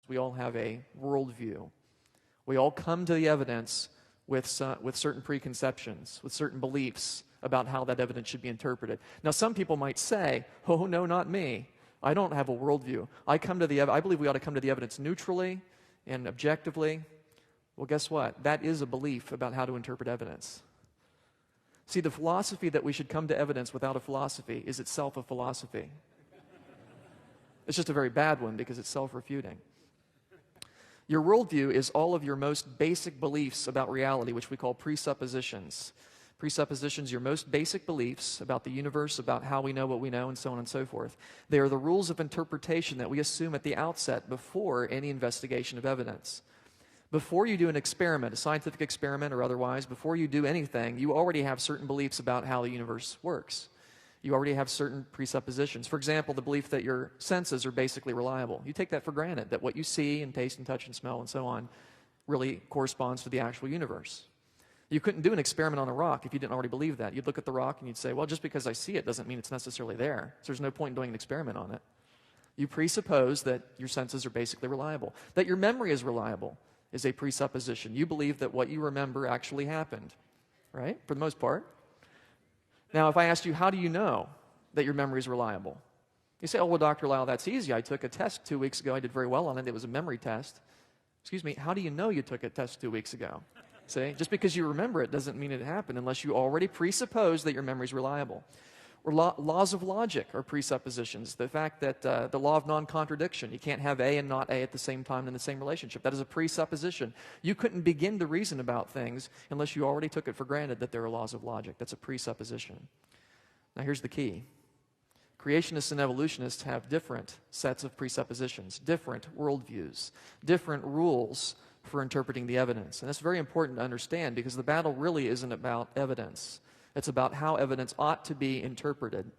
We all have a worldview. We all come to the evidence with certain preconceptions, with certain beliefs about how that evidence should be interpreted. Now, some people might say, oh, no, not me. I don't have a worldview. I believe we ought to come to the evidence neutrally and objectively. Well, guess what? That is a belief about how to interpret evidence. See, the philosophy that we should come to evidence without a philosophy is itself a philosophy. It's just a very bad one because it's self-refuting. Your worldview is all of your most basic beliefs about reality, which we call presuppositions. Presuppositions, your most basic beliefs about the universe, about how we know what we know, and so on and so forth. They are the rules of interpretation that we assume at the outset before any investigation of evidence. Before you do an experiment, a scientific experiment or otherwise, before you do anything, you already have certain beliefs about how the universe works. You already have certain presuppositions. For example, the belief that your senses are basically reliable. You take that for granted, that what you see and taste and touch and smell and so on really corresponds to the actual universe. You couldn't do an experiment on a rock if you didn't already believe that. You'd look at the rock and you'd say, well, just because I see it doesn't mean it's necessarily there. So there's no point in doing an experiment on it. You presuppose that your senses are basically reliable. That your memory is reliable is a presupposition. You believe that what you remember actually happened, right? For the most part. Now, if I asked you, how do you know that your memory is reliable? You say, oh, well, Dr. Lisle, that's easy. I took a test 2 weeks ago. I did very well on it. It was a memory test. Excuse me, how do you know you took a test 2 weeks ago? See, just because you remember it doesn't mean it happened unless you already presuppose that your memory is reliable. Or laws of logic are presuppositions. The fact that the law of non-contradiction, you can't have A and not A at the same time in the same relationship. That is a presupposition. You couldn't begin to reason about things unless you already took it for granted that there are laws of logic. That's a presupposition. Now here's the key. Creationists and evolutionists have different sets of presuppositions, different worldviews, different rules for interpreting the evidence. And that's very important to understand because the battle really isn't about evidence. It's about how evidence ought to be interpreted.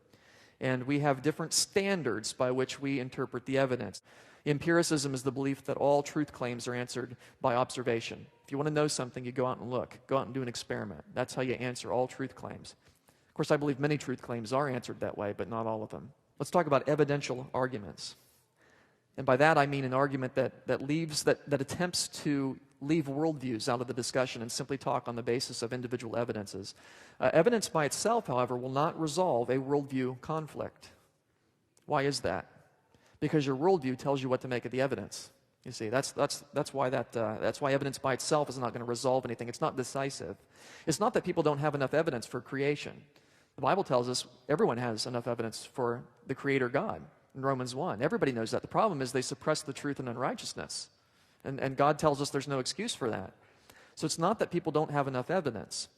And we have different standards by which we interpret the evidence. Empiricism is the belief that all truth claims are answered by observation. If you want to know something, you go out and look. Go out and do an experiment. That's how you answer all truth claims. Of course, I believe many truth claims are answered that way, but not all of them. Let's talk about evidential arguments. And by that I mean an argument that attempts to leave worldviews out of the discussion and simply talk on the basis of individual evidences. Evidence by itself, however, will not resolve a worldview conflict. Why is that? Because your worldview tells you what to make of the evidence. You see, that's why evidence by itself is not going to resolve anything. It's not decisive. It's not that people don't have enough evidence for creation. The Bible tells us everyone has enough evidence for the Creator God in Romans 1. Everybody knows that. The problem is they suppress the truth in unrighteousness. And God tells us there's no excuse for that. So it's not that people don't have enough evidence.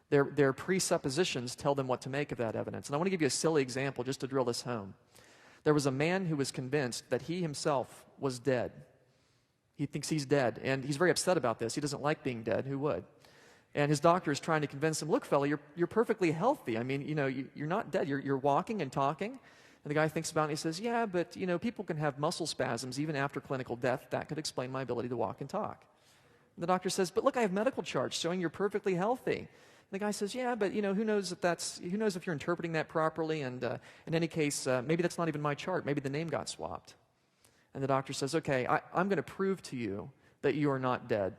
Their presuppositions tell them what to make of that evidence. And I want to give you a silly example just to drill this home. There was a man who was convinced that he himself was dead. He thinks he's dead, and he's very upset about this. He doesn't like being dead. Who would? And his doctor is trying to convince him, look, fella, you're perfectly healthy. I mean, you're not dead. You're walking and talking. And the guy thinks about it and he says, yeah, but, people can have muscle spasms even after clinical death. That could explain my ability to walk and talk. And the doctor says, but look, I have medical charts showing you're perfectly healthy. And the guy says, yeah, but, who knows if you're interpreting that properly? And in any case, maybe that's not even my chart. Maybe the name got swapped. And the doctor says, okay, I'm going to prove to you that you are not dead.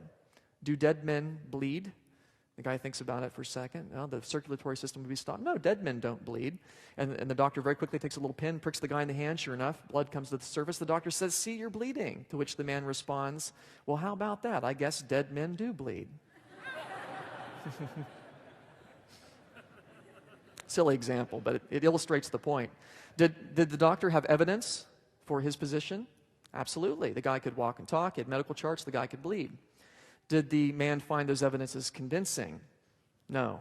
Do dead men bleed? The guy thinks about it for a second. Well, the circulatory system would be stopped. No, dead men don't bleed. And the doctor very quickly takes a little pin, pricks the guy in the hand. Sure enough, blood comes to the surface. The doctor says, see, you're bleeding. To which the man responds, well, how about that? I guess dead men do bleed. Silly example, but it illustrates the point. Did the doctor have evidence for his position? Absolutely. The guy could walk and talk. He had medical charts. The guy could bleed. Did the man find those evidences convincing? No,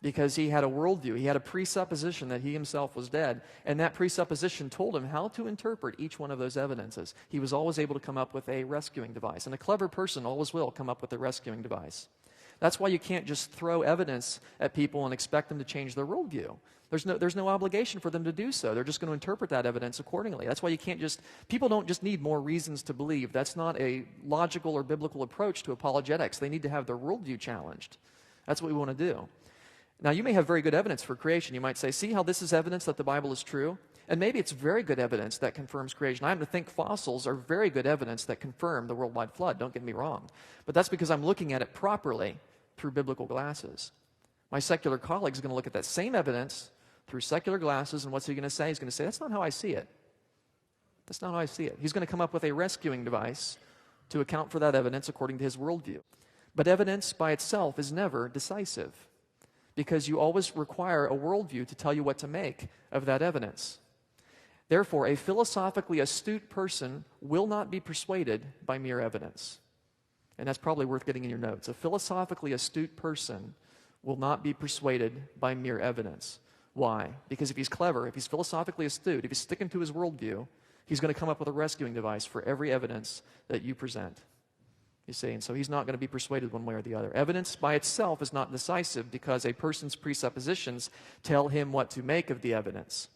because he had a worldview. He had a presupposition that he himself was dead, and that presupposition told him how to interpret each one of those evidences. He was always able to come up with a rescuing device, and a clever person always will come up with a rescuing device. That's why you can't just throw evidence at people and expect them to change their worldview. There's no obligation for them to do so. They're just going to interpret that evidence accordingly. That's why you can't people don't just need more reasons to believe. That's not a logical or biblical approach to apologetics. They need to have their worldview challenged. That's what we want to do. Now, you may have very good evidence for creation. You might say, see how this is evidence that the Bible is true? And maybe it's very good evidence that confirms creation. I happen to think fossils are very good evidence that confirm the worldwide flood, don't get me wrong. But that's because I'm looking at it properly through biblical glasses. My secular colleague is going to look at that same evidence through secular glasses, and what's he going to say? He's going to say, that's not how I see it. That's not how I see it. He's going to come up with a rescuing device to account for that evidence according to his worldview. But evidence by itself is never decisive, because you always require a worldview to tell you what to make of that evidence. Therefore, a philosophically astute person will not be persuaded by mere evidence. And that's probably worth getting in your notes. A philosophically astute person will not be persuaded by mere evidence. Why? Because if he's clever, if he's philosophically astute, if he's sticking to his worldview, he's going to come up with a rescuing device for every evidence that you present. You see, and so he's not going to be persuaded one way or the other. Evidence by itself is not decisive because a person's presuppositions tell him what to make of the evidence.